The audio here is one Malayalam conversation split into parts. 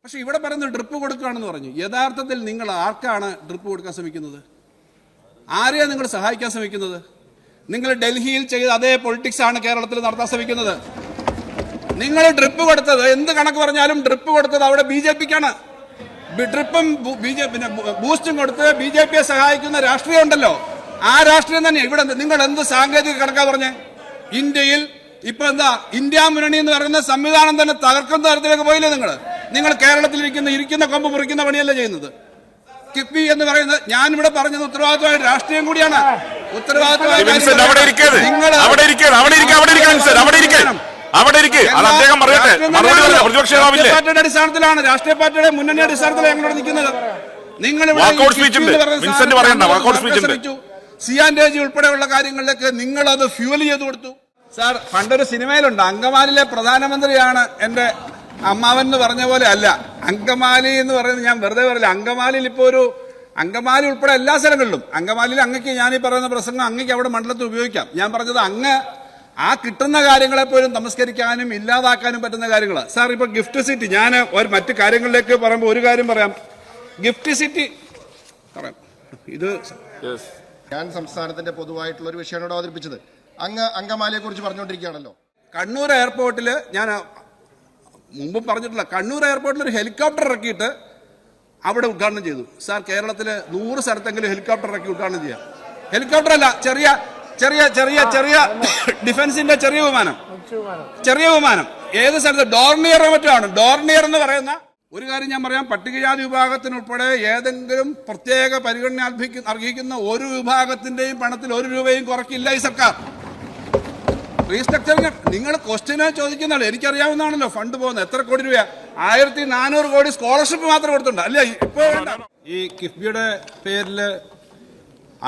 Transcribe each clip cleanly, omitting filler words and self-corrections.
പക്ഷെ ഇവിടെ പറയുന്നത് ഡ്രിപ്പ് കൊടുക്കുകയാണെന്ന് പറഞ്ഞു. യഥാർത്ഥത്തിൽ നിങ്ങൾ ആർക്കാണ് ഡ്രിപ്പ് കൊടുക്കാൻ ശ്രമിക്കുന്നത്? ആരെയാണ് നിങ്ങൾ സഹായിക്കാൻ ശ്രമിക്കുന്നത്? നിങ്ങൾ ഡൽഹിയിൽ ചെയ്ത അതേ പൊളിറ്റിക്സ് ആണ് കേരളത്തിൽ നടത്താൻ ശ്രമിക്കുന്നത്. നിങ്ങൾ ഡ്രിപ്പ് കൊടുത്തത്, എന്ത് കണക്ക് പറഞ്ഞാലും ഡ്രിപ്പ് കൊടുത്തത് അവിടെ BJPക്കാണ്. ഡ്രിപ്പും പിന്നെ ബൂസ്റ്റും കൊടുത്ത് BJPയെ സഹായിക്കുന്ന രാഷ്ട്രീയം ഉണ്ടല്ലോ, ആ രാഷ്ട്രീയം തന്നെ ഇവിടെ. നിങ്ങൾ എന്ത് സാങ്കേതിക കണക്കാ പറഞ്ഞേ? ഇന്ത്യയിൽ ഇപ്പൊ എന്താ ഇന്ത്യ മുന്നണി എന്ന് പറയുന്ന സംവിധാനം തന്നെ തകർക്കുന്ന തരത്തിലേക്ക് പോയില്ലേ നിങ്ങൾ കേരളത്തിൽ ഇരിക്കുന്ന കൊമ്പ് മുറിക്കുന്ന പണിയല്ല ചെയ്യുന്നത്. കിഫ്ബി എന്ന് പറയുന്നത്, ഞാനിവിടെ പറഞ്ഞത് ഉത്തരവാദിത്തമായ രാഷ്ട്രീയം കൂടിയാണ്. ഉത്തരവാദിത്തമായ അടിസ്ഥാനത്തിലാണ്, രാഷ്ട്രീയ പാർട്ടിയുടെ മുന്നണി അടിസ്ഥാനത്തിലാണ് ഞങ്ങളോട് നിൽക്കുന്നത്. നിങ്ങൾ സിയാൻഡേജി ഉൾപ്പെടെയുള്ള കാര്യങ്ങളിലേക്ക് നിങ്ങൾ അത് ഫ്യൂൽ ചെയ്ത് കൊടുത്തു. സാർ, പണ്ടൊരു സിനിമയിലുണ്ട്, അങ്കമാലിയിലെ പ്രധാനമന്ത്രിയാണ് എന്റെ അമ്മാവൻ എന്ന് പറഞ്ഞ പോലെ അല്ല. അങ്കമാലി എന്ന് പറയുന്നത് ഞാൻ വെറുതെ പറയില്ല. അങ്കമാലിയിൽ ഇപ്പോൾ അങ്കമാലി ഉൾപ്പെടെ എല്ലാ സ്ഥലങ്ങളിലും, അങ്കമാലിയിൽ അങ്ങക്ക് ഞാൻ ഈ പറയുന്ന പ്രസംഗം അങ്ങക്ക് അവിടെ മണ്ഡലത്തിൽ ഉപയോഗിക്കാം. ഞാൻ പറഞ്ഞത് അങ്ങ് ആ കിട്ടുന്ന കാര്യങ്ങളെ പോലും നമസ്കരിക്കാനും ഇല്ലാതാക്കാനും പറ്റുന്ന കാര്യങ്ങളാണ്. സാർ, ഇപ്പൊ ഗിഫ്റ്റ് സിറ്റി, ഞാൻ മറ്റു കാര്യങ്ങളിലേക്ക് പറയുമ്പോൾ ഒരു കാര്യം പറയാം. ഗിഫ്റ്റ് സിറ്റി പറയാം, ഇത് ഞാൻ സംസ്ഥാനത്തിന്റെ പൊതുവായിട്ടുള്ള ഒരു വിഷയമാണ് അവതരിപ്പിച്ചത്. അങ്ങ് അങ്കമാലിയെ കുറിച്ച് പറഞ്ഞുകൊണ്ടിരിക്കുകയാണല്ലോ. കണ്ണൂർ എയർപോർട്ടിൽ ഞാൻ മുമ്പ് പറഞ്ഞിട്ടില്ല, കണ്ണൂർ എയർപോർട്ടിൽ ഒരു ഹെലികോപ്റ്റർ ഇറക്കിയിട്ട് അവിടെ ഉദ്ഘാടനം ചെയ്തു. സാർ, കേരളത്തിൽ 100 സ്ഥലത്തെങ്കിലും ഹെലികോപ്റ്റർ ഇറക്കി ഉദ്ഘാടനം ചെയ്യാം. ഹെലികോപ്റ്റർ അല്ല, ചെറിയ ചെറിയ ചെറിയ ചെറിയ ഡിഫൻസിന്റെ ചെറിയ വിമാനം ഏത് സ്ഥലത്ത് ഡോർണിയറോ മറ്റോ ആണ്. ഡോർണിയർ എന്ന് പറയുന്ന ഒരു കാര്യം ഞാൻ പറയാം, പട്ടികജാതി വിഭാഗത്തിനുൾപ്പെടെ ഏതെങ്കിലും പ്രത്യേക പരിഗണന അർഹിക്കുന്ന ഒരു വിഭാഗത്തിന്റെയും പണത്തിൽ 1 രൂപയും കുറയ്ക്കില്ല ഈ സർക്കാർ. റീസ്ട്രക്ചറിങ് നിങ്ങൾ ക്വസ്റ്റ്യനെ ചോദിക്കുന്നതാണ്, എനിക്കറിയാവുന്നതാണല്ലോ ഫണ്ട് പോകുന്നത്. എത്ര കോടി രൂപ? 1400 കോടി സ്കോളർഷിപ്പ് മാത്രം കൊടുത്തിട്ടുണ്ട് അല്ലേ? ഇപ്പോ ഈ കിഫ്ബിയുടെ പേരിൽ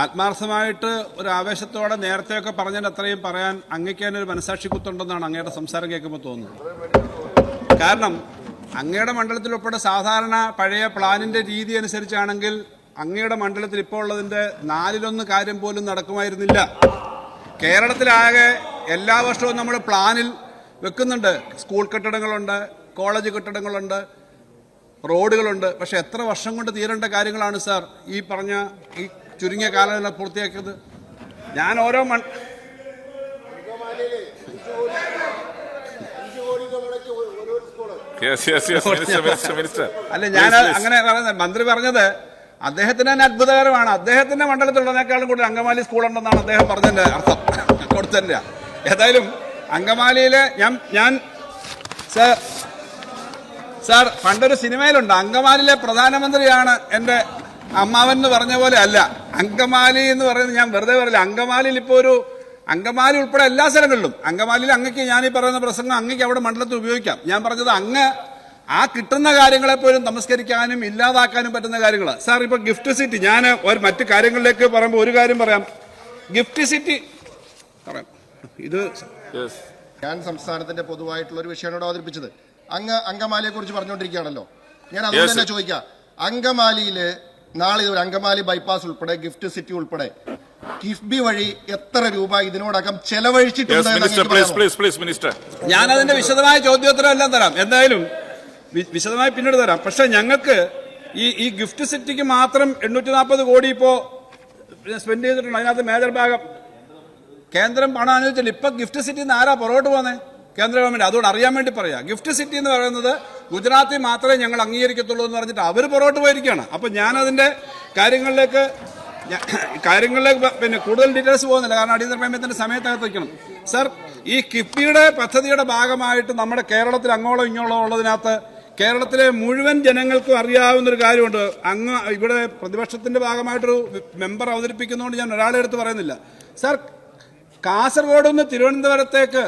ആത്മാർത്ഥമായിട്ട് ഒരു ആവേശത്തോടെ നേരത്തെയൊക്കെ പറഞ്ഞാൽ അത്രയും പറയാൻ അങ്ങേക്ക് തന്നെ ഒരു മനസാക്ഷി കുത്തുണ്ടെന്നാണ് അങ്ങയുടെ സംസാരം കേൾക്കുമ്പോൾ തോന്നുന്നത്. കാരണം അങ്ങയുടെ മണ്ഡലത്തിൽ ഉൾപ്പെടെ സാധാരണ പഴയ പ്ലാനിന്റെ രീതി അനുസരിച്ചാണെങ്കിൽ അങ്ങയുടെ മണ്ഡലത്തിൽ ഇപ്പോൾ ഉള്ളതിന്റെ 4/1 കാര്യം പോലും നടക്കുമായിരുന്നില്ല. കേരളത്തിലാകെ എല്ലാ വർഷവും നമ്മൾ പ്ലാനിൽ വെക്കുന്നുണ്ട്. സ്കൂൾ കെട്ടിടങ്ങളുണ്ട്, കോളേജ് കെട്ടിടങ്ങളുണ്ട്, റോഡുകളുണ്ട്. പക്ഷെ എത്ര വർഷം കൊണ്ട് തീരേണ്ട കാര്യങ്ങളാണ് സാർ ഈ പറഞ്ഞ ഈ ചുരുങ്ങിയ കാലയളവിൽ പൂർത്തിയാക്കിയത്? ഞാൻ ഓരോ അല്ല, ഞാൻ അങ്ങനെ പറയുന്നത്, മന്ത്രി പറഞ്ഞത് അദ്ദേഹത്തിന് തന്നെ അത്ഭുതകരമാണ്. അദ്ദേഹത്തിന്റെ മണ്ഡലത്തിലുള്ളതിനേക്കാളും കൂടുതൽ അങ്കമാലി സ്കൂളുണ്ടെന്നാണ് അദ്ദേഹം പറഞ്ഞതിന്റെ അർത്ഥം കൊടുത്തതിന്റെ. ഏതായാലും അങ്കമാലിയിലെ ഞാൻ സാർ, പണ്ടൊരു സിനിമയിലുണ്ട്, അങ്കമാലിയിലെ പ്രധാനമന്ത്രിയാണ് എന്റെ അമ്മാവൻ എന്ന് പറഞ്ഞ പോലെ അല്ല. അങ്കമാലി എന്ന് പറയുന്നത് ഞാൻ വെറുതെ പറയില്ല. അങ്കമാലിയിൽ ഇപ്പോൾ അങ്കമാലി ഉൾപ്പെടെ എല്ലാ സ്ഥലങ്ങളിലും, അങ്കമാലിയിൽ അങ്ങക്ക് ഞാൻ ഈ പറയുന്ന പ്രസംഗം അങ്ങക്ക് അവിടെ മണ്ഡലത്തിൽ ഉപയോഗിക്കാം. ഞാൻ പറഞ്ഞത് അങ്ങ് ആ കിട്ടുന്ന കാര്യങ്ങളെ പോലും നമസ്കരിക്കാനും ഇല്ലാതാക്കാനും പറ്റുന്ന കാര്യങ്ങളാണ്. സാർ, ഇപ്പൊ ഗിഫ്റ്റ് സിറ്റി, ഞാൻ മറ്റു കാര്യങ്ങളിലേക്ക് പറയുമ്പോൾ ഒരു കാര്യം പറയാം. ഗിഫ്റ്റ് സിറ്റി പറയാം, ഇത് ഞാൻ സംസ്ഥാനത്തിന്റെ പൊതുവായിട്ടുള്ള ഒരു വിഷയമാണ് അവതരിപ്പിച്ചത്. അങ്ങ് അങ്കമാലിയെ കുറിച്ച് പറഞ്ഞുകൊണ്ടിരിക്കുകയാണല്ലോ. ഞാൻ അതുകൊണ്ട് തന്നെ ചോദിക്കാം, അങ്കമാലിയില് നാളെ ഒരു അങ്കമാലി ബൈപ്പാസ് ഉൾപ്പെടെ ഗിഫ്റ്റ് സിറ്റി ഉൾപ്പെടെ കിഫ്ബി വഴി എത്ര രൂപ ഇതിനോടകം ചെലവഴിച്ചിട്ടുണ്ട്? ഞാൻ അതിന്റെ വിശദമായ ചോദ്യോത്തരം എല്ലാം തരാം, എന്തായാലും വിശദമായി പിന്നീട് തരാം. പക്ഷെ ഞങ്ങൾക്ക് ഈ ഗിഫ്റ്റ് സിറ്റിക്ക് മാത്രം 840 കോടി ഇപ്പോ സ്പെൻഡ് ചെയ്തിട്ടുണ്ട്. അതിനകത്ത് മേജർ ഭാഗം കേന്ദ്രം പണം അനുവദിച്ചില്ല. ഇപ്പൊ ഗിഫ്റ്റ് സിറ്റിന്ന് ആരാ പുറകോട്ട് പോകുന്നത്? കേന്ദ്ര ഗവൺമെന്റ്. അതുകൊണ്ട് അറിയാൻ വേണ്ടി പറയാം, ഗിഫ്റ്റ് സിറ്റി എന്ന് പറയുന്നത് ഗുജറാത്തിൽ മാത്രമേ ഞങ്ങൾ അംഗീകരിക്കത്തുള്ളൂ എന്ന് പറഞ്ഞിട്ട് അവർ പുറകോട്ട് പോയിരിക്കുകയാണ്. അപ്പൊ ഞാൻ അതിന്റെ കാര്യങ്ങളിലേക്ക് പിന്നെ കൂടുതൽ ഡീറ്റെയിൽസ് പോകുന്നില്ല, കാരണം അടിയന്തര പ്രമേയത്തിന്റെ സമയത്തകത്ത് വയ്ക്കണം. സർ, ഈ കിഫ്ബിയുടെ പദ്ധതിയുടെ ഭാഗമായിട്ട് നമ്മുടെ കേരളത്തിൽ അങ്ങോളം ഇങ്ങോളം ഉള്ളതിനകത്ത് കേരളത്തിലെ മുഴുവൻ ജനങ്ങൾക്കും അറിയാവുന്നൊരു കാര്യമുണ്ട്. അങ്ങ് ഇവിടെ പ്രതിപക്ഷത്തിന്റെ ഭാഗമായിട്ടൊരു മെമ്പർ അവതരിപ്പിക്കുന്നതുകൊണ്ട് ഞാൻ ഒരാളെ എടുത്ത് പറയുന്നില്ല. സർ, കാസർഗോഡ് നിന്ന് തിരുവനന്തപുരത്തേക്ക്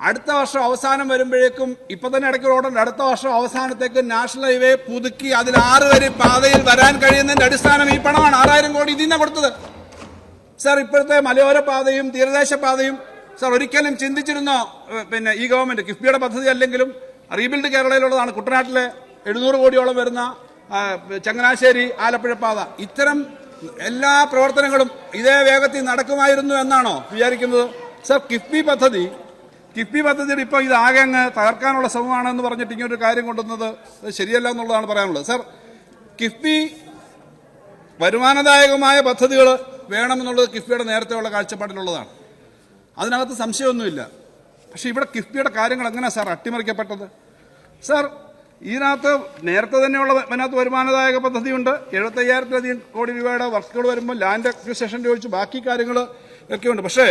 അടുത്ത വർഷം അവസാനം വരുമ്പോഴേക്കും, ഇപ്പൊ തന്നെ ഇടയ്ക്ക് റോഡുണ്ട്, അടുത്ത വർഷം അവസാനത്തേക്ക് നാഷണൽ ഹൈവേ പുതുക്കി അതിൽ 6 വരി പാതയിൽ വരാൻ കഴിയുന്നതിന്റെ അടിസ്ഥാനം ഈ പണമാണ്. 6000 കോടി ഇതിൽ നിന്നാണ് കൊടുത്തത്. സർ, ഇപ്പോഴത്തെ മലയോര പാതയും തീരദേശ പാതയും സർ ഒരിക്കലും ചിന്തിച്ചിരുന്നോ? പിന്നെ ഈ ഗവൺമെന്റ് കിഫ്ബിയുടെ പദ്ധതി അല്ലെങ്കിലും റീബിൽഡ് കേരളയിലുള്ളതാണ്. കുട്ടനാട്ടിലെ 700 കോടിയോളം വരുന്ന ചങ്ങനാശ്ശേരി ആലപ്പുഴ പാത, ഇത്തരം എല്ലാ പ്രവർത്തനങ്ങളും ഇതേ വേഗത്തിൽ നടക്കുമായിരുന്നു എന്നാണോ വിചാരിക്കുന്നത്? സർ, കിഫ്ബി പദ്ധതി കിഫ്ബി പദ്ധതിയുടെ ഇപ്പോൾ ഇതാകെ അങ്ങ് തകർക്കാനുള്ള ശ്രമമാണെന്ന് പറഞ്ഞിട്ട് ഇങ്ങനൊരു കാര്യം കൊണ്ടുവന്നത് ശരിയല്ല എന്നുള്ളതാണ് പറയാനുള്ളത്. സർ, കിഫ്ബി വരുമാനദായകമായ പദ്ധതികൾ വേണമെന്നുള്ളത് കിഫ്ബിയുടെ നേരത്തെയുള്ള കാഴ്ചപ്പാടിലുള്ളതാണ്. അതിനകത്ത് സംശയമൊന്നുമില്ല. പക്ഷേ ഇവിടെ കിഫ്ബിയുടെ കാര്യങ്ങൾ എങ്ങനെയാണ് സാർ അട്ടിമറിക്കപ്പെട്ടത്? സാർ, ഇതിനകത്ത് നേരത്തെ തന്നെയുള്ള അതിനകത്ത് വരുമാനദായക പദ്ധതിയുണ്ട്. 75,000-ലധികം കോടി രൂപയുടെ വർക്കുകൾ വരുമ്പോൾ ലാൻഡ് അക്വിസിഷൻ ചോദിച്ചു ബാക്കി കാര്യങ്ങൾ ഒക്കെയുണ്ട്. പക്ഷേ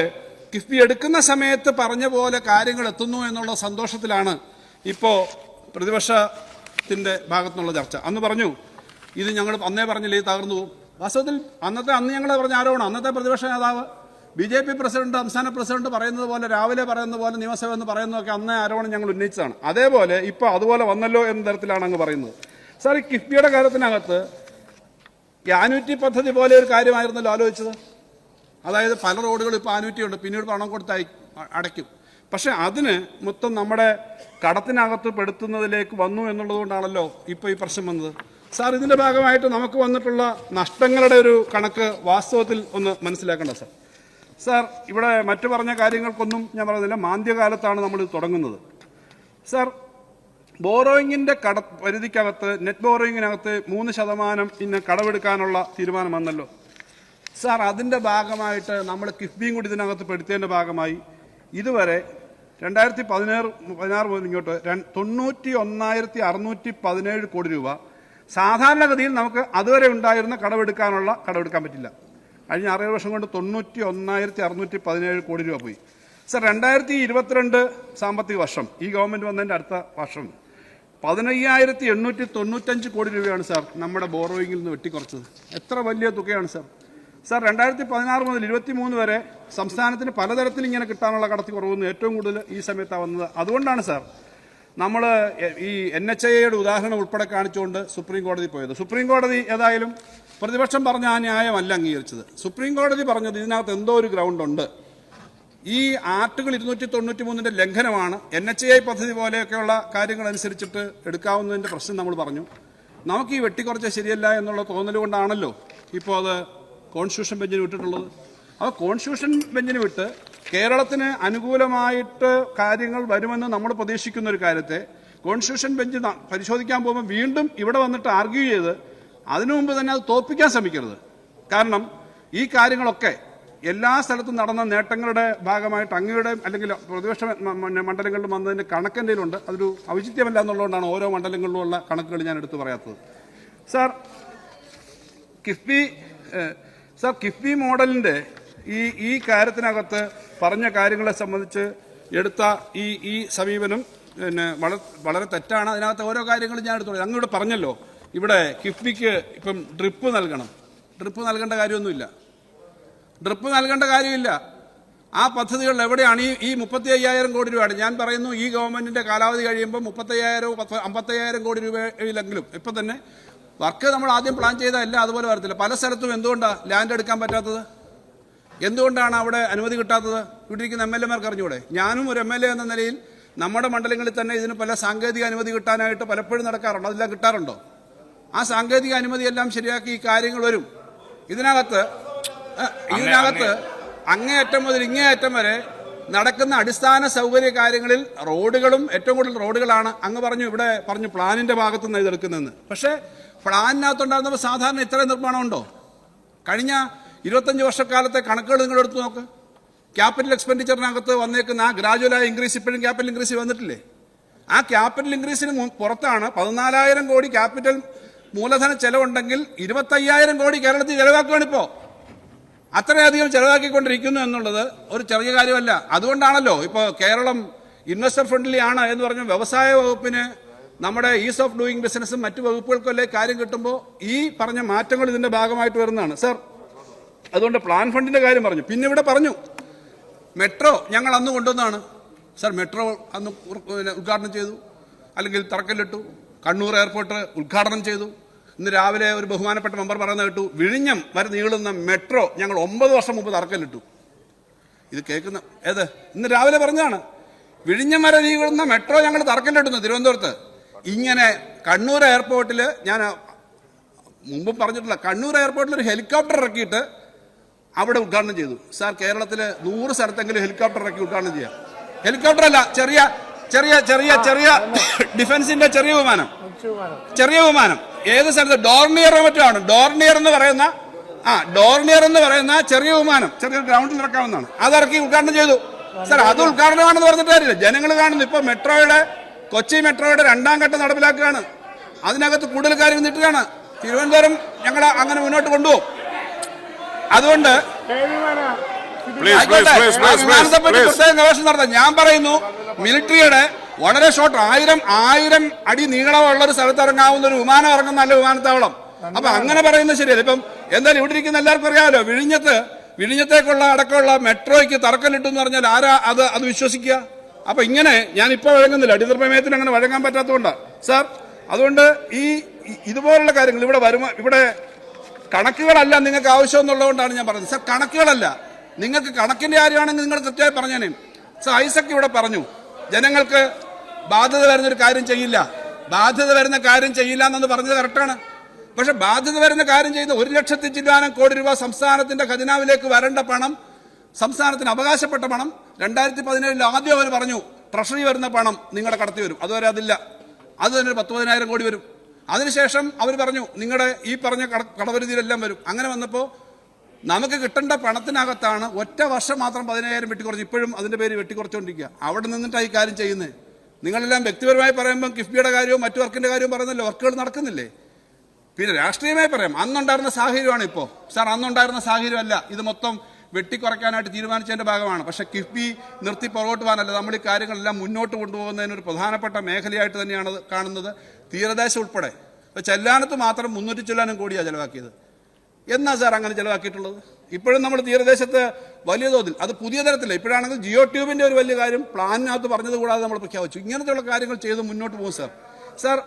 കിഫ്ബി എടുക്കുന്ന സമയത്ത് പറഞ്ഞ പോലെ കാര്യങ്ങൾ എത്തുന്നു എന്നുള്ള സന്തോഷത്തിലാണ് ഇപ്പോൾ പ്രതിപക്ഷത്തിൻ്റെ ഭാഗത്തുനിന്നുള്ള ചർച്ച. അന്ന് പറഞ്ഞു ഇത് ഞങ്ങൾ അന്നേ പറഞ്ഞില്ലേ ഇത് തകർന്നു പോകും. വാസ്തവത്തിൽ അന്ന് ഞങ്ങൾ പറഞ്ഞ ആരോപണം അന്നത്തെ പ്രതിപക്ഷ നേതാവ് BJP പ്രസിഡന്റ്, സംസ്ഥാന പ്രസിഡന്റ് പറയുന്നത് പോലെ, രാവിലെ പറയുന്നത് പോലെ, നിയമസഭ എന്ന് പറയുന്നതൊക്കെ അന്നേ ആരോപണം ഞങ്ങൾ ഉന്നയിച്ചതാണ്. അതേപോലെ ഇപ്പോൾ അതുപോലെ വന്നല്ലോ എന്ന തരത്തിലാണ് അങ്ങ് പറയുന്നത്. സാർ, ഈ കിഫ്ബിയുടെ കാര്യത്തിനകത്ത് ആനുറ്റി പദ്ധതി പോലെ ഒരു കാര്യമായിരുന്നല്ലോ ആലോചിച്ചത്. അതായത് പല റോഡുകളും ഇപ്പോൾ ആനുറ്റി ഉണ്ട്, പിന്നീട് പണം കൊടുത്ത് അടയ്ക്കും. പക്ഷെ അതിന് മൊത്തം നമ്മുടെ കടത്തിനകത്ത് പെടുത്തുന്നതിലേക്ക് വന്നു എന്നുള്ളതുകൊണ്ടാണല്ലോ ഇപ്പോൾ ഈ പ്രശ്നം വന്നത്. സാർ, ഇതിൻ്റെ ഭാഗമായിട്ട് നമുക്ക് വന്നിട്ടുള്ള നഷ്ടങ്ങളുടെ ഒരു കണക്ക് വാസ്തവത്തിൽ ഒന്ന് മനസ്സിലാക്കേണ്ട സാർ. സാർ, ഇവിടെ മറ്റു പറഞ്ഞ കാര്യങ്ങൾക്കൊന്നും ഞാൻ പറയുന്നില്ല. മാന്ദ്യകാലത്താണ് നമ്മൾ തുടങ്ങുന്നത്. സാർ, ബോറോയിങ്ങിൻ്റെ പരിധിക്കകത്ത്, നെറ്റ് ബോറോയിങ്ങിനകത്ത് 3% ഇന്ന് കടമെടുക്കാനുള്ള തീരുമാനം വന്നല്ലോ. സാർ, അതിൻ്റെ ഭാഗമായിട്ട് നമ്മൾ കിഫ്ബിയും കൂടി ഇതിനകത്ത് പെടുത്തിയതിൻ്റെ ഭാഗമായി ഇതുവരെ 2016 മുതൽ ഇങ്ങോട്ട് 91,617 കോടി രൂപ സാധാരണഗതിയിൽ നമുക്ക് അതുവരെ ഉണ്ടായിരുന്ന കടമെടുക്കാൻ പറ്റില്ല. കഴിഞ്ഞ 6 വർഷം കൊണ്ട് 91,617 കോടി രൂപ പോയി. സർ, 2022 സാമ്പത്തിക വർഷം, ഈ ഗവൺമെന്റ് വന്നതിൻ്റെ അടുത്ത വർഷം 15,895 കോടി രൂപയാണ് സാർ നമ്മുടെ ബോറോയിങ്ങിൽ നിന്ന് വെട്ടിക്കുറച്ചത്. എത്ര വലിയ തുകയാണ് സാർ. സാർ, 2016 മുതൽ 23 വരെ സംസ്ഥാനത്തിന് പലതരത്തിൽ ഇങ്ങനെ കിട്ടാനുള്ള കടത്തി കുറവെന്ന് ഏറ്റവും കൂടുതൽ ഈ സമയത്താണ് വന്നത്. അതുകൊണ്ടാണ് സാർ നമ്മൾ ഈ NHAIയുടെ ഉദാഹരണം ഉൾപ്പെടെ കാണിച്ചുകൊണ്ട് സുപ്രീം കോടതി പോയത്. സുപ്രീം കോടതി ഏതായാലും പ്രതിപക്ഷം പറഞ്ഞ ആ ന്യായമല്ല അംഗീകരിച്ചത്. സുപ്രീം കോടതി പറഞ്ഞത് ഇതിനകത്ത് എന്തോ ഒരു ഗ്രൗണ്ട് ഉണ്ട്, ഈ ആർട്ടിക്കിൾ 293 ലംഘനമാണ്, NHAI പദ്ധതി പോലെയൊക്കെയുള്ള കാര്യങ്ങൾ അനുസരിച്ചിട്ട് എടുക്കാവുന്നതിൻ്റെ പ്രശ്നം നമ്മൾ പറഞ്ഞു. നമുക്ക് ഈ വെട്ടിക്കുറച്ച ശരിയല്ല എന്നുള്ള തോന്നൽ കൊണ്ടാണല്ലോ ഇപ്പോൾ അത് കോൺസ്റ്റിറ്റ്യൂഷൻ ബെഞ്ചിന് വിട്ടിട്ടുള്ളത്. അപ്പോൾ കോൺസ്റ്റിറ്റ്യൂഷൻ ബെഞ്ചിന് വിട്ട് കേരളത്തിന് അനുകൂലമായിട്ട് കാര്യങ്ങൾ വരുമെന്ന് നമ്മൾ പ്രതീക്ഷിക്കുന്ന ഒരു കാര്യത്തെ കോൺസ്റ്റിറ്റ്യൂഷൻ ബെഞ്ച് പരിശോധിക്കാൻ പോകുമ്പോൾ വീണ്ടും ഇവിടെ വന്നിട്ട് ആർഗ്യൂ ചെയ്ത് അതിനു മുമ്പ് തന്നെ അത് തോൽപ്പിക്കാൻ ശ്രമിക്കരുത്. കാരണം ഈ കാര്യങ്ങളൊക്കെ എല്ലാ സ്ഥലത്തും നടന്ന നേട്ടങ്ങളുടെ ഭാഗമായിട്ട് അങ്ങയുടെ അല്ലെങ്കിൽ പ്രതിപക്ഷ മണ്ഡലങ്ങളിലും വന്നതിൻ്റെ കണക്കെന്തെങ്കിലുണ്ട്. അതൊരു ഔചിത്യമല്ല എന്നുള്ളതുകൊണ്ടാണ് ഓരോ മണ്ഡലങ്ങളിലുമുള്ള കണക്കുകൾ ഞാൻ എടുത്തു പറയാത്തത്. സാർ, കിഫ്ബി മോഡലിൻ്റെ ഈ കാര്യത്തിനകത്ത് പറഞ്ഞ കാര്യങ്ങളെ സംബന്ധിച്ച് എടുത്ത ഈ സമീപനം പിന്നെ വളരെ തെറ്റാണ്. അതിനകത്ത് ഓരോ കാര്യങ്ങളും ഞാൻ എടുത്തോളൂ. അങ്ങോട്ട് പറഞ്ഞല്ലോ ഇവിടെ കിഫ്ബിക്ക് ഇപ്പം ഡ്രിപ്പ് നൽകേണ്ട കാര്യമൊന്നുമില്ല. ഡ്രിപ്പ് നൽകേണ്ട കാര്യമില്ല. ആ പദ്ധതികൾ എവിടെയാണ്? ഈ 35,000 കോടി രൂപയാണ് ഞാൻ പറയുന്നു. ഈ ഗവൺമെന്റിന്റെ കാലാവധി കഴിയുമ്പോൾ 35,000 കോടി രൂപയിലെങ്കിലും ഇപ്പം തന്നെ വർക്ക് നമ്മൾ ആദ്യം പ്ലാൻ ചെയ്തതല്ല അതുപോലെ വരത്തില്ല. പല സ്ഥലത്തും എന്തുകൊണ്ടാണ് ലാൻഡ് എടുക്കാൻ പറ്റാത്തത്? എന്തുകൊണ്ടാണ് അവിടെ അനുമതി കിട്ടാത്തത്? ഇവിടെ ഇരിക്കുന്ന MLA-മാർക്ക് അറിഞ്ഞൂടെ? ഞാനും ഒരു MLA എന്ന നിലയിൽ നമ്മുടെ മണ്ഡലങ്ങളിൽ തന്നെ ഇതിന് പല സാങ്കേതിക അനുമതി കിട്ടാനായിട്ട് പലപ്പോഴും നടക്കാറുണ്ട്. അതെല്ലാം കിട്ടാറുണ്ടോ? ആ സാങ്കേതിക അനുമതിയെല്ലാം ശരിയാക്കി ഈ കാര്യങ്ങൾ വരും. ഇതിനകത്ത് അങ്ങേയറ്റം മുതൽ ഇങ്ങേയറ്റം വരെ നടക്കുന്ന അടിസ്ഥാന സൗകര്യ കാര്യങ്ങളിൽ റോഡുകളും ഏറ്റവും കൂടുതൽ റോഡുകളാണ്. അങ്ങ് ഇവിടെ പറഞ്ഞു പ്ലാനിന്റെ ഭാഗത്തു നിന്ന് ഇതെടുക്കുന്നതെന്ന്. പക്ഷേ പ്ലാനിനകത്തുണ്ടായിരുന്നപ്പോൾ സാധാരണ ഇത്രയും നിർമ്മാണമുണ്ടോ? കഴിഞ്ഞ 25 വർഷക്കാലത്തെ കണക്കുകൾ നിങ്ങൾ എടുത്തു നോക്ക്. ക്യാപിറ്റൽ എക്സ്പെൻഡിച്ചറിനകത്ത് വന്നേക്കുന്ന ആ ഗ്രാജുവലായ ഇൻക്രീസ് ഇപ്പോഴും ക്യാപിറ്റൽ ഇൻക്രീസ് വന്നിട്ടില്ലേ? ആ ക്യാപിറ്റൽ ഇൻക്രീസിന് പുറത്താണ് 14,000 കോടി ക്യാപിറ്റൽ മൂലധന ചെലവുണ്ടെങ്കിൽ 25,000 കോടി കേരളത്തിൽ ചെലവാക്കുകയാണിപ്പോൾ. അത്രയധികം ചെലവാക്കിക്കൊണ്ടിരിക്കുന്നു എന്നുള്ളത് ഒരു ചെറിയ കാര്യമല്ല. അതുകൊണ്ടാണല്ലോ ഇപ്പോൾ കേരളം ഇൻവെസ്റ്റർ ഫ്രണ്ട്ലി ആണ് എന്ന് പറഞ്ഞു വ്യവസായ വകുപ്പിന് നമ്മുടെ ഈസ് ഓഫ് ഡൂയിങ് ബിസിനസ്സും മറ്റു വകുപ്പുകൾക്കല്ലേ കാര്യം കിട്ടുമ്പോൾ ഈ പറഞ്ഞ മാറ്റങ്ങൾ ഇതിന്റെ ഭാഗമായിട്ട് വരുന്നതാണ് സാർ. അതുകൊണ്ട് പ്ലാൻ ഫണ്ടിന്റെ കാര്യം പറഞ്ഞു. പിന്നെ ഇവിടെ പറഞ്ഞു മെട്രോ ഞങ്ങൾ അന്ന് കൊണ്ടുവന്നതാണ് സാർ. മെട്രോ അന്ന് ഉദ്ഘാടനം ചെയ്തു, അല്ലെങ്കിൽ തറക്കല്ലിട്ടു. കണ്ണൂർ എയർപോർട്ട് ഉദ്ഘാടനം ചെയ്തു. ഇന്ന് രാവിലെ ഒരു ബഹുമാനപ്പെട്ട മെമ്പർ പറയുന്നത് കേട്ടു, വിഴിഞ്ഞം വരെ നീളുന്ന മെട്രോ ഞങ്ങൾ 9 വർഷം മുമ്പ് തറക്കല്ലിട്ടു. ഇത് കേൾക്കുന്ന ഇന്ന് രാവിലെ പറഞ്ഞതാണ്, വിഴിഞ്ഞം വരെ നീളുന്ന മെട്രോ ഞങ്ങൾ തറക്കല്ലിട്ടുന്നു തിരുവനന്തപുരത്ത്. ഇങ്ങനെ കണ്ണൂർ എയർപോർട്ടിൽ ഞാൻ മുമ്പും പറഞ്ഞിട്ടില്ല, കണ്ണൂർ എയർപോർട്ടിൽ ഒരു ഹെലികോപ്റ്റർ ഇറക്കിയിട്ട് അവിടെ ഉദ്ഘാടനം ചെയ്തു സാർ. കേരളത്തിൽ 100 സ്ഥലത്തെങ്കിലും ഹെലികോപ്റ്റർ ഇറക്കി ഉദ്ഘാടനം ചെയ്യാം. ഹെലികോപ്റ്റർ അല്ല, ചെറിയ ചെറിയ ചെറിയ ചെറിയ ഡിഫൻസിന്റെ ചെറിയ വിമാനം. ഏത് സ്ഥലത്ത് ഡോർണിയറോ മറ്റോ ആണ്. ഡോർണിയർ എന്ന് പറയുന്ന ചെറിയ വിമാനം, ചെറിയ ഗ്രൗണ്ടിൽ ഇറക്കാവുന്നതാണ്. അതിറക്കി ഉദ്ഘാടനം ചെയ്തു. സാർ, അത് ഉദ്ഘാടനമാണെന്ന് പറഞ്ഞിട്ട് കാര്യമില്ല. ജനങ്ങൾ കാണുന്നു. ഇപ്പൊ കൊച്ചി മെട്രോയുടെ 2ാം ഘട്ടം നടപ്പിലാക്കുകയാണ്. അതിനകത്ത് കൂടുതൽ കാര്യം നിട്ടുകയാണ്. തിരുവനന്തപുരം ഞങ്ങൾ അങ്ങനെ മുന്നോട്ട് കൊണ്ടുപോകും. അതുകൊണ്ട് വിമാനത്തെപ്പറ്റി പ്രത്യേക ഗവേഷണം നടത്താം. ഞാൻ പറയുന്നു, മിലിറ്ററിയുടെ വളരെ ഷോർട്ട് 1000 അടി നീളമുള്ള ഒരു സ്ഥലത്ത് ഇറങ്ങാവുന്ന ഒരു വിമാനം ഇറങ്ങുന്ന നല്ല വിമാനത്താവളം. അപ്പൊ അങ്ങനെ പറയുന്നത് ശരിയല്ല. ഇപ്പം എന്തായാലും ഇവിടെ ഇരിക്കുന്ന എല്ലാവർക്കും അറിയാമല്ലോ, വിഴിഞ്ഞത്തേക്കുള്ള അടക്കമുള്ള മെട്രോയ്ക്ക് തറക്കല്ലിട്ടു എന്ന് പറഞ്ഞാൽ ആരാ അത് വിശ്വസിക്കുക? അപ്പൊ ഇങ്ങനെ ഞാൻ ഇപ്പൊ വഴങ്ങുന്നില്ല, അടിയന്തര പ്രമേയത്തിന് അങ്ങനെ വഴങ്ങാൻ പറ്റാത്തതുകൊണ്ടാണ് സാർ. അതുകൊണ്ട് ഇതുപോലുള്ള കാര്യങ്ങൾ ഇവിടെ കണക്കുകളല്ല നിങ്ങൾക്ക് ആവശ്യം എന്നുള്ളതുകൊണ്ടാണ് ഞാൻ പറയുന്നത്. സാർ, കണക്കുകളല്ല, നിങ്ങൾക്ക് കണക്കിന്റെ കാര്യമാണെങ്കിൽ നിങ്ങൾ തെറ്റായി പറഞ്ഞേനെ. സാർ, ഐസക് ഇവിടെ പറഞ്ഞു ജനങ്ങൾക്ക് ബാധ്യത വരുന്നൊരു കാര്യം ചെയ്യില്ല, എന്നത് പറഞ്ഞത് കറക്റ്റാണ്. പക്ഷെ ബാധ്യത വരുന്ന കാര്യം ചെയ്ത് 1,00,000 ചില്ലാനം കോടി രൂപ സംസ്ഥാനത്തിന്റെ ഖജനാവിലേക്ക് വരേണ്ട പണം, സംസ്ഥാനത്തിന് അവകാശപ്പെട്ട പണം 2017 ആദ്യം അവർ പറഞ്ഞു ട്രഷറി വരുന്ന പണം നിങ്ങളുടെ കടത്തി വരും. അതുവരെ അതില്ല. അത് തന്നെ 10,000 കോടി വരും. അതിനുശേഷം അവർ പറഞ്ഞു നിങ്ങളുടെ ഈ പറഞ്ഞ കടപരിധിയിലെല്ലാം വരും. അങ്ങനെ വന്നപ്പോൾ നമുക്ക് കിട്ടേണ്ട പണത്തിനകത്താണ് ഒറ്റ വർഷം മാത്രം 10,000 വെട്ടിക്കുറച്ച്. ഇപ്പോഴും അതിന്റെ പേര് വെട്ടിക്കുറച്ചുകൊണ്ടിരിക്കുക. അവിടെ നിന്നിട്ടാണ് ഈ കാര്യം ചെയ്യുന്നത്. നിങ്ങളെല്ലാം വ്യക്തിപരമായി പറയുമ്പോൾ കിഫ്ബിയുടെ കാര്യവും മറ്റു വർക്കിന്റെ കാര്യവും പറയുന്നല്ലോ, വർക്കുകൾ നടക്കുന്നില്ലേ? പിന്നെ രാഷ്ട്രീയമായി പറയാം, അന്നുണ്ടായിരുന്ന സാഹചര്യമാണ് ഇപ്പോൾ. സാർ, അന്നുണ്ടായിരുന്ന സാഹചര്യമല്ല. ഇത് മൊത്തം വെട്ടിക്കുറയ്ക്കാനായിട്ട് തീരുമാനിച്ചതിന്റെ ഭാഗമാണ്. പക്ഷെ കിഫ്ബി നിർത്തി പുറകോട്ട് പോകാനല്ല, നമ്മൾ ഈ കാര്യങ്ങളെല്ലാം മുന്നോട്ട് കൊണ്ടുപോകുന്നതിന് ഒരു പ്രധാനപ്പെട്ട മേഖലയായിട്ട് തന്നെയാണ് കാണുന്നത്. തീരദേശം ഉൾപ്പെടെ ഇപ്പൊ ചെല്ലാനത്ത് മാത്രം 300 ചില്ലാനം കോടിയാണ് ചെലവാക്കിയത്. എന്നാ സാർ അങ്ങനെ ചെലവാക്കിയിട്ടുള്ളത്? ഇപ്പോഴും നമ്മൾ തീരദേശത്ത് വലിയ തോതിൽ, അത് പുതിയ തരത്തില്ല. ഇപ്പോഴാണെങ്കിൽ ജിയോ ട്യൂബിന്റെ ഒരു വലിയ കാര്യം പ്ലാനിനകത്ത് പറഞ്ഞത് കൂടാതെ നമ്മൾ പ്രഖ്യാപിച്ചു. ഇങ്ങനത്തെയുള്ള കാര്യങ്ങൾ ചെയ്ത് മുന്നോട്ട് പോകും സാർ.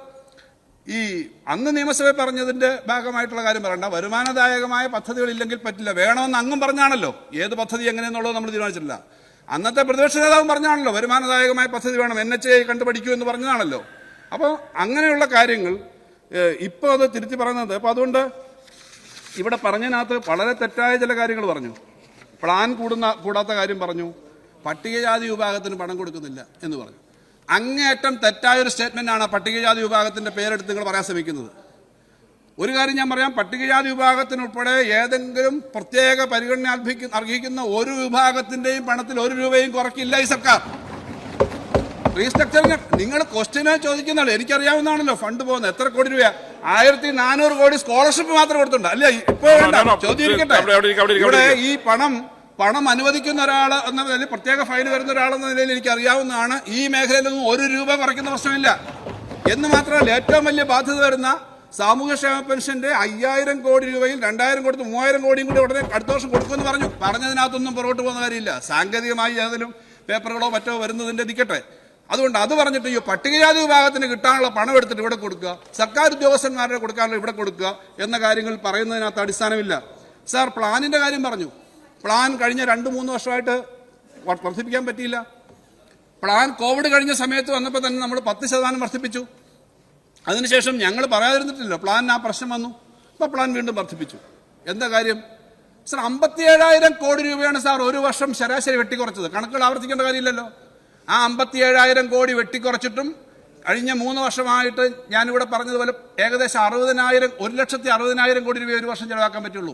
ഈ അന്ന് നിയമസഭയിൽ പറഞ്ഞതിന്റെ ഭാഗമായിട്ടുള്ള കാര്യം പറയണ്ട. വരുമാനദായകമായ പദ്ധതികൾ ഇല്ലെങ്കിൽ പറ്റില്ല, വേണമെന്ന് അങ്ങും പറഞ്ഞാണല്ലോ. ഏത് പദ്ധതി എങ്ങനെയെന്നുള്ളത് നമ്മൾ തീരുമാനിച്ചിട്ടില്ല. അന്നത്തെ പ്രതിപക്ഷ നേതാവും പറഞ്ഞാണല്ലോ വരുമാനദായകമായ പദ്ധതി വേണം, NHA കണ്ടുപഠിക്കൂ എന്ന് പറഞ്ഞതാണല്ലോ. അപ്പോൾ അങ്ങനെയുള്ള കാര്യങ്ങൾ ഇപ്പോൾ അത് തിരുത്തി പറയുന്നത്. അപ്പോൾ അതുകൊണ്ട് ഇവിടെ പറഞ്ഞതിനകത്ത് വളരെ തെറ്റായ ചില കാര്യങ്ങൾ പറഞ്ഞു. പ്ലാൻ കൂടാത്ത കാര്യം പറഞ്ഞു. പട്ടികജാതി വിഭാഗത്തിന് പണം കൊടുക്കുന്നില്ല എന്ന് പറഞ്ഞു. അങ്ങേയറ്റം തെറ്റായൊരു സ്റ്റേറ്റ്മെന്റാണ് പട്ടികജാതി വിഭാഗത്തിന്റെ പേരെടുത്ത് നിങ്ങൾ പറയാൻ ശ്രമിക്കുന്നത്. ഒരു കാര്യം ഞാൻ പറയാം, പട്ടികജാതി വിഭാഗത്തിനുൾപ്പെടെ ഏതെങ്കിലും പ്രത്യേക പരിഗണന അർഹിക്കുന്ന ഒരു വിഭാഗത്തിന്റെയും പണത്തിൽ 1 രൂപയും കുറയ്ക്കില്ല ഈ സർക്കാർ. റീസ്ട്രക്ചറിന് നിങ്ങൾ ക്വസ്റ്റ്യനെ ചോദിക്കുന്നതാണ്. എനിക്കറിയാവുന്നതാണല്ലോ ഫണ്ട് പോകുന്നത് എത്ര കോടി രൂപ, 1400 കോടി സ്കോളർഷിപ്പ് മാത്രം കൊടുത്തിട്ടുണ്ട് അല്ലേ? ഇപ്പൊ വേണ്ട, ചോദ്യം ഇരിക്കട്ടെ. ഇവിടെ ഈ പണം അനുവദിക്കുന്ന ഒരാൾ എന്ന നിലയിൽ, പ്രത്യേക ഫൈൻ വരുന്ന ഒരാളെന്ന നിലയിൽ എനിക്ക് അറിയാവുന്നതാണ് ഈ മേഖലയിലൊന്നും 1 രൂപ കുറയ്ക്കുന്ന പ്രശ്നമില്ല. എന്ന് മാത്രമല്ല, ഏറ്റവും വലിയ ബാധ്യത വരുന്ന സാമൂഹ്യക്ഷേമ പെൻഷന്റെ 5000 കോടി രൂപയിൽ 2000 കൊടുത്ത് 3000 കോടിയും കൂടി ഉടനെ അടുത്ത വർഷം കൊടുക്കുമെന്ന് പറഞ്ഞു. പറഞ്ഞതിനകത്തൊന്നും പുറകോട്ട് പോകുന്ന കാര്യമില്ല. സാങ്കേതികമായി ഏതെങ്കിലും പേപ്പറുകളോ മറ്റോ വരുന്നതിന്റെ നിൽക്കട്ടെ. അതുകൊണ്ട് അത് പറഞ്ഞിട്ട് ഈ പട്ടികജാതി വിഭാഗത്തിന് കിട്ടാനുള്ള പണം എടുത്തിട്ട് ഇവിടെ കൊടുക്കുക, സർക്കാർ ഉദ്യോഗസ്ഥന്മാരുടെ കൊടുക്കാനുള്ള ഇവിടെ കൊടുക്കുക എന്ന കാര്യങ്ങൾ പറയുന്നതിനകത്ത് അടിസ്ഥാനമില്ല. സാർ, പ്ലാനിന്റെ കാര്യം പറഞ്ഞു. പ്ലാൻ കഴിഞ്ഞ 2-3 വർഷമായിട്ട് വർദ്ധിപ്പിക്കാൻ പറ്റിയില്ല. പ്ലാൻ കോവിഡ് കഴിഞ്ഞ സമയത്ത് വന്നപ്പോൾ തന്നെ നമ്മൾ 10% വർദ്ധിപ്പിച്ചു. അതിനുശേഷം ഞങ്ങൾ പറയാതിരുന്നിട്ടില്ല, പ്ലാനിന് ആ പ്രശ്നം വന്നു. ഇപ്പോൾ പ്ലാൻ വീണ്ടും വർദ്ധിപ്പിച്ചു. എന്താ കാര്യം? സാർ, 57,000 കോടി രൂപയാണ് സാർ ഒരു വർഷം ശരാശരി വെട്ടിക്കുറച്ചത്. കണക്കുകൾ ആവർത്തിക്കേണ്ട കാര്യമില്ലല്ലോ. ആ 57,000 കോടി വെട്ടിക്കുറച്ചിട്ടും കഴിഞ്ഞ 3 വർഷമായിട്ട് ഞാനിവിടെ പറഞ്ഞതുപോലെ ഏകദേശം 1,60,000 കോടി രൂപ ഒരു വർഷം ചെലവാക്കാൻ പറ്റുള്ളൂ.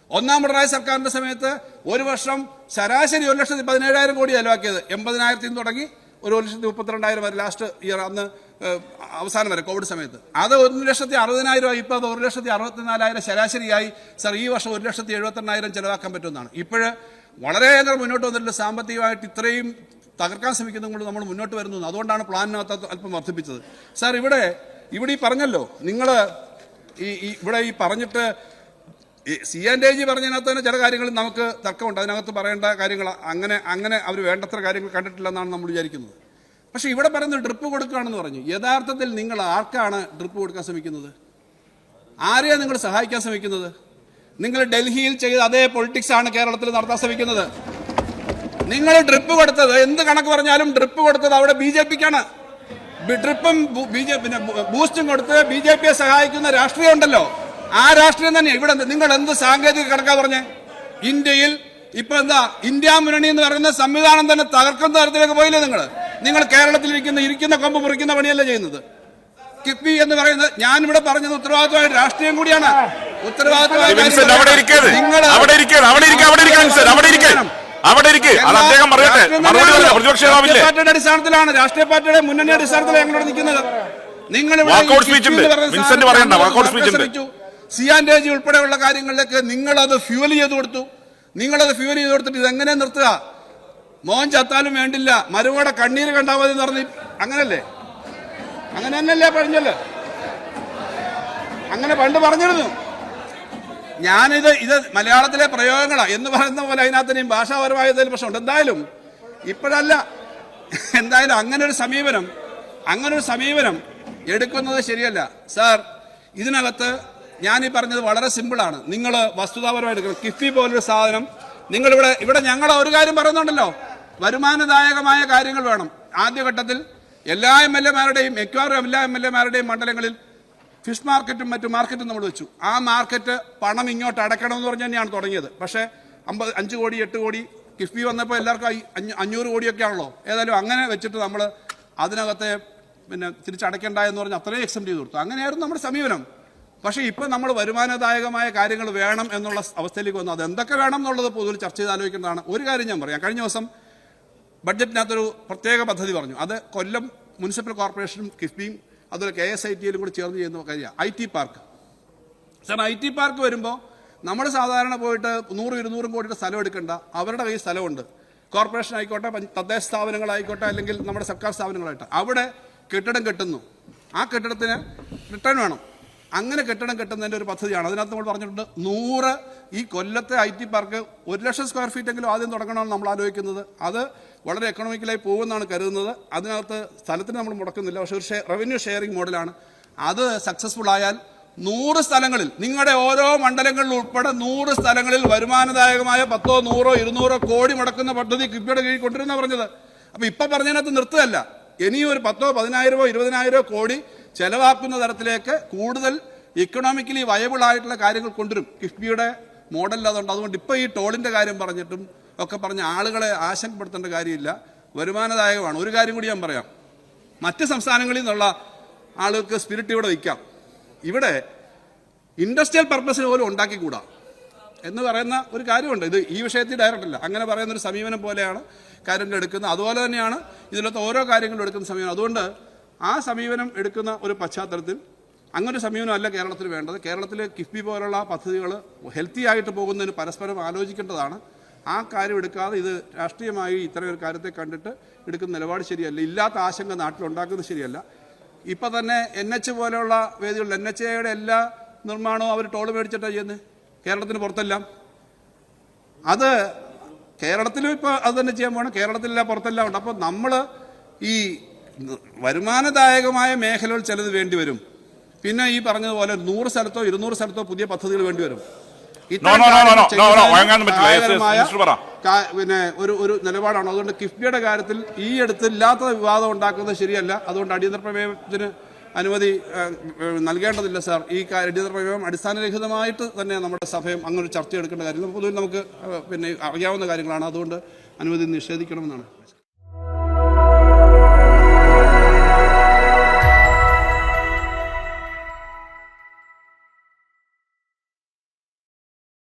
ഒന്നാം പിണറായി സർക്കാരിന്റെ സമയത്ത് ഒരു വർഷം ശരാശരി 1,17,000 കോടി ചെലവാക്കിയത്. 80,000 തുടങ്ങി 1,32,000 വരെ ലാസ്റ്റ് ഇയർ, അന്ന് അവസാനം വരെ കോവിഡ് സമയത്ത്. അത് 1,60,000 ആയി. ഇപ്പോൾ അത് 1,64,000 ശരാശരിയായി. സാർ, ഈ വർഷം 1,78,000 ചെലവാക്കാൻ പറ്റുമെന്നാണ്. ഇപ്പോഴ് വളരെയേറെ മുന്നോട്ട് വന്നിട്ടുള്ള സാമ്പത്തികമായിട്ട് ഇത്രയും തകർക്കാൻ ശ്രമിക്കുന്നത് കൊണ്ട് നമ്മൾ മുന്നോട്ട് വരുന്നു. അതുകൊണ്ടാണ് പ്ലാനിനകത്ത് അല്പം വർദ്ധിപ്പിച്ചത്. സാർ, ഇവിടെ ഈ പറഞ്ഞല്ലോ, നിങ്ങൾ ഇവിടെ ഈ പറഞ്ഞിട്ട് C&AG പറഞ്ഞതിനകത്ത് തന്നെ ചില കാര്യങ്ങൾ നമുക്ക് തർക്കമുണ്ട്. അതിനകത്ത് പറയേണ്ട കാര്യങ്ങൾ അങ്ങനെ അവർ വേണ്ടത്ര കാര്യങ്ങൾ കണ്ടിട്ടില്ലെന്നാണ് നമ്മൾ വിചാരിക്കുന്നത്. പക്ഷേ ഇവിടെ പറയുന്നത് ഡ്രിപ്പ് കൊടുക്കുകയാണെന്ന് പറഞ്ഞു. യഥാർത്ഥത്തിൽ നിങ്ങൾ ആർക്കാണ് ഡ്രിപ്പ് കൊടുക്കാൻ ശ്രമിക്കുന്നത്? ആരെയാണ് നിങ്ങൾ സഹായിക്കാൻ ശ്രമിക്കുന്നത്? നിങ്ങൾ ഡൽഹിയിൽ ചെയ്ത അതേ പൊളിറ്റിക്സ് ആണ് കേരളത്തിൽ നടത്താൻ ശ്രമിക്കുന്നത്. നിങ്ങൾ ഡ്രിപ്പ് കൊടുത്തത്, എന്ത് കണക്ക് പറഞ്ഞാലും ഡ്രിപ്പ് കൊടുത്തത് അവിടെ BJPക്കാണ്. ഡ്രിപ്പും പിന്നെ ബൂസ്റ്റും കൊടുത്ത് BJPയെ സഹായിക്കുന്ന രാഷ്ട്രീയം ഉണ്ടല്ലോ, ആ രാഷ്ട്രീയം തന്നെ ഇവിടെ. നിങ്ങൾ എന്ത് സാങ്കേതിക കണക്കാ പറഞ്ഞേ? ഇന്ത്യയിൽ ഇപ്പൊ എന്താ ഇന്ത്യ മുന്നണി എന്ന് പറയുന്ന സംവിധാനം തന്നെ തകർക്കുന്ന തരത്തിലേക്ക് പോയില്ലേ നിങ്ങൾ കേരളത്തിൽ ഇരിക്കുന്ന കൊമ്പ് മുറിക്കുന്ന പണിയല്ല ചെയ്യുന്നത്. കിഫ്ബി എന്ന് പറയുന്നത് ഞാനിവിടെ പറഞ്ഞത് ഉത്തരവാദിത്വമായ രാഷ്ട്രീയം കൂടിയാണ്. ഉത്തരവാദിത്വമായ പാർട്ടിയുടെ അടിസ്ഥാനത്തിലാണ്, രാഷ്ട്രീയ പാർട്ടിയുടെ മുന്നണി അടിസ്ഥാനത്തിലാണ് ഞങ്ങളോട് നിൽക്കുന്നത്. നിങ്ങൾ സിയാൻഡേജ് ഉൾപ്പെടെയുള്ള കാര്യങ്ങളിലേക്ക് നിങ്ങളത് ഫ്യൂവൽ ചെയ്ത് കൊടുത്തു. കൊടുത്തിട്ട് ഇതെങ്ങനെ നിർത്തുക? മോൻ ചത്താലും വേണ്ടില്ല, മരുവോടെ കണ്ണീര് കണ്ടാൽ മതി എന്ന് പറഞ്ഞ് അങ്ങനല്ലേ? അങ്ങനെ തന്നെയല്ലേ പറഞ്ഞല്ലോ? അങ്ങനെ പണ്ട് പറഞ്ഞിരുന്നു. ഇത് മലയാളത്തിലെ പ്രയോഗങ്ങളാണ് എന്ന് പറയുന്ന പോലെ അതിനകത്തിനെയും ഭാഷാപരമായ എന്തെങ്കിലും പ്രശ്നമുണ്ട്. എന്തായാലും ഇപ്പോഴല്ല. എന്തായാലും അങ്ങനെ ഒരു സമീപനം എടുക്കുന്നത് ശരിയല്ല സാർ. ഇതിനകത്ത് ഞാനീ പറഞ്ഞത് വളരെ സിമ്പിളാണ്. നിങ്ങൾ വസ്തുതാപരമായി എടുക്കണം. കിഫ്ബി പോലൊരു സാധനം ഇവിടെ ഞങ്ങൾ ഒരു കാര്യം പറയുന്നുണ്ടല്ലോ, വരുമാനദായകമായ കാര്യങ്ങൾ വേണം. ആദ്യഘട്ടത്തിൽ എല്ലാ MLA-മാരുടെയും മിക്കവാറും എല്ലാ MLA-മാരുടെയും മണ്ഡലങ്ങളിൽ ഫിഷ് മാർക്കറ്റും മറ്റു മാർക്കറ്റും നമ്മൾ വെച്ചു. ആ മാർക്കറ്റ് പണം ഇങ്ങോട്ട് അടയ്ക്കണമെന്ന് പറഞ്ഞ് തന്നെയാണ് തുടങ്ങിയത്. പക്ഷേ 5 കോടി 8 കോടി കിഫ്ബി വന്നപ്പോൾ എല്ലാവർക്കും 500 കോടിയൊക്കെ ആണല്ലോ. ഏതായാലും അങ്ങനെ വെച്ചിട്ട് നമ്മൾ അതിനകത്തെ തിരിച്ചടയ്ക്കണ്ട എന്ന് പറഞ്ഞ് അത്രയും എക്സെപ്റ്റ് ചെയ്ത് കൊടുത്തു. അങ്ങനെയായിരുന്നു നമ്മുടെ സമീപനം. പക്ഷേ ഇപ്പം നമ്മൾ വരുമാനദായകമായ കാര്യങ്ങൾ വേണം എന്നുള്ള അവസ്ഥയിലേക്ക് വന്നു. അത് എന്തൊക്കെ വേണം എന്നുള്ളത് പൊതുവിൽ ചർച്ച ചെയ്ത് ആലോചിക്കേണ്ടതാണ്. ഒരു കാര്യം ഞാൻ പറയാം. കഴിഞ്ഞ ദിവസം ബഡ്ജറ്റിനകത്തൊരു പ്രത്യേക പദ്ധതി പറഞ്ഞു. അത് കൊല്ലം മുനിസിപ്പൽ കോർപ്പറേഷനും കിഫ്ബിയും അതുപോലെ KSIT-യിലും കൂടി ചേർന്ന് ചെയ്യുന്ന കാര്യമാണ് IT park. Sir, IT park വരുമ്പോൾ നമ്മൾ സാധാരണ പോയിട്ട് 100-200 കോടിയുടെ സ്ഥലം എടുക്കേണ്ട. അവരുടെ കയ്യിൽ സ്ഥലമുണ്ട്. കോർപ്പറേഷൻ ആയിക്കോട്ടെ, തദ്ദേശ സ്ഥാപനങ്ങളായിക്കോട്ടെ, അല്ലെങ്കിൽ നമ്മുടെ സർക്കാർ സ്ഥാപനങ്ങളായിട്ട് അവിടെ കെട്ടിടം കെട്ടുന്നു. ആ കെട്ടിടത്തിന് റിട്ടേൺ വേണം. അങ്ങനെ കെട്ടിടം കെട്ടുന്നതിൻ്റെ ഒരു പദ്ധതിയാണ്. അതിനകത്ത് നമ്മൾ പറഞ്ഞിട്ടുണ്ട് 100 ഈ കൊല്ലത്തെ IT പാർക്ക് 1,00,000 സ്ക്വയർ ഫീറ്റെങ്കിലും ആദ്യം തുടങ്ങണമെന്ന് നമ്മൾ ആലോചിക്കുന്നത്. അത് വളരെ എക്കണോമിക്കലായി പോകുമെന്നാണ് കരുതുന്നത്. അതിനകത്ത് സ്ഥലത്തിന് നമ്മൾ മുടക്കുന്നില്ല. പക്ഷേ ഒരു റവന്യൂ ഷെയറിംഗ് മോഡലാണ്. അത് സക്സസ്ഫുൾ ആയാൽ 100 സ്ഥലങ്ങളിൽ, നിങ്ങളുടെ ഓരോ മണ്ഡലങ്ങളിൽ ഉൾപ്പെടെ 100 സ്ഥലങ്ങളിൽ വരുമാനദായകമായ 10, 100, 200 കോടി മുടക്കുന്ന പദ്ധതി കിഫ്ബിയുടെ കീഴിൽ കൊണ്ടുവരുന്ന പറഞ്ഞത്. അപ്പോൾ ഇപ്പം പറഞ്ഞതിനകത്ത് നിർത്തുകയല്ല, ഇനിയും ഒരു 10, 10,000, 20,000 കോടി ചെലവാക്കുന്ന തരത്തിലേക്ക് കൂടുതൽ ഇക്കണോമിക്കലി വയബിൾ ആയിട്ടുള്ള കാര്യങ്ങൾ കൊണ്ടുവരും. കിഫ്ബിയുടെ മോഡൽ അതുകൊണ്ട്. അതുകൊണ്ട് ഇപ്പോൾ ഈ ടോളിൻ്റെ കാര്യം പറഞ്ഞിട്ടും ഒക്കെ പറഞ്ഞ് ആളുകളെ ആശങ്കപ്പെടുത്തേണ്ട കാര്യമില്ല. വരുമാനദായകമാണ്. ഒരു കാര്യം കൂടി ഞാൻ പറയാം. മറ്റ് സംസ്ഥാനങ്ങളിൽ നിന്നുള്ള ആളുകൾക്ക് സ്പിരിറ്റ് ഇവിടെ വയ്ക്കാം. ഇവിടെ ഇൻഡസ്ട്രിയൽ പർപ്പസിന് പോലും ഉണ്ടാക്കിക്കൂടാ എന്ന് പറയുന്ന ഒരു കാര്യമുണ്ട്. ഇത് ഈ വിഷയത്തിൽ ഡയറക്റ്റ് അല്ല. അങ്ങനെ പറയുന്നൊരു സമീപനം പോലെയാണ് കാര്യങ്ങൾ എടുക്കുന്നത്. അതുപോലെ തന്നെയാണ് ഇതിലത്തെ ഓരോ കാര്യങ്ങളും എടുക്കുന്ന സമീപനം. അതുകൊണ്ട് ആ സമീപനം എടുക്കുന്ന ഒരു പശ്ചാത്തലത്തിൽ അങ്ങനൊരു സമീപനമല്ല കേരളത്തിൽ വേണ്ടത്. കേരളത്തിൽ കിഫ്ബി പോലുള്ള പദ്ധതികൾ ഹെൽത്തി ആയിട്ട് പോകുന്നതിന് പരസ്പരം ആലോചിക്കേണ്ടതാണ്. ആ കാര്യം എടുക്കാതെ ഇത് രാഷ്ട്രീയമായി ഇത്തരം ഒരു കാര്യത്തെ കണ്ടിട്ട് എടുക്കുന്ന നിലപാട് ശരിയല്ല. ഇല്ലാത്ത ആശങ്ക നാട്ടിലുണ്ടാക്കുന്നത് ശരിയല്ല. ഇപ്പം തന്നെ NH പോലെയുള്ള വേദികളിൽ NHAയുടെ എല്ലാ നിർമ്മാണവും അവർ ടോൾ മേടിച്ചിട്ടാണ് ചെയ്യുന്നത്. കേരളത്തിന് പുറത്തെല്ലാം. അത് കേരളത്തിലും ഇപ്പോൾ അത് തന്നെ ചെയ്യാൻ പോകണം. കേരളത്തിലെല്ലാം പുറത്തെല്ലാം ഉണ്ട്. അപ്പോൾ നമ്മൾ ഈ വരുമാനദായകമായ മേഖലകൾ ചിലത് വേണ്ടി വരും. പിന്നെ ഈ പറഞ്ഞതുപോലെ 100 സ്ഥലത്തോ 200 സ്ഥലത്തോ പുതിയ പദ്ധതികൾ വേണ്ടി വരും. പിന്നെ ഒരു നിലപാടാണ്. അതുകൊണ്ട് കിഫ്ബിയുടെ കാര്യത്തിൽ ഈ അടുത്തില്ലാത്ത വിവാദം ഉണ്ടാക്കുന്നത് ശരിയല്ല. അതുകൊണ്ട് അടിയന്തര പ്രമേയത്തിന് അനുമതി നൽകേണ്ടതില്ല സാർ. ഈ അടിയന്തര പ്രമേയം അടിസ്ഥാനരഹിതമായിട്ട് തന്നെ നമ്മുടെ സഭയും അങ്ങനെ ചർച്ച എടുക്കേണ്ട കാര്യം പൊതുവിൽ നമുക്ക് അറിയാവുന്ന കാര്യങ്ങളാണ്. അതുകൊണ്ട് അനുമതി നിഷേധിക്കണമെന്നാണ്.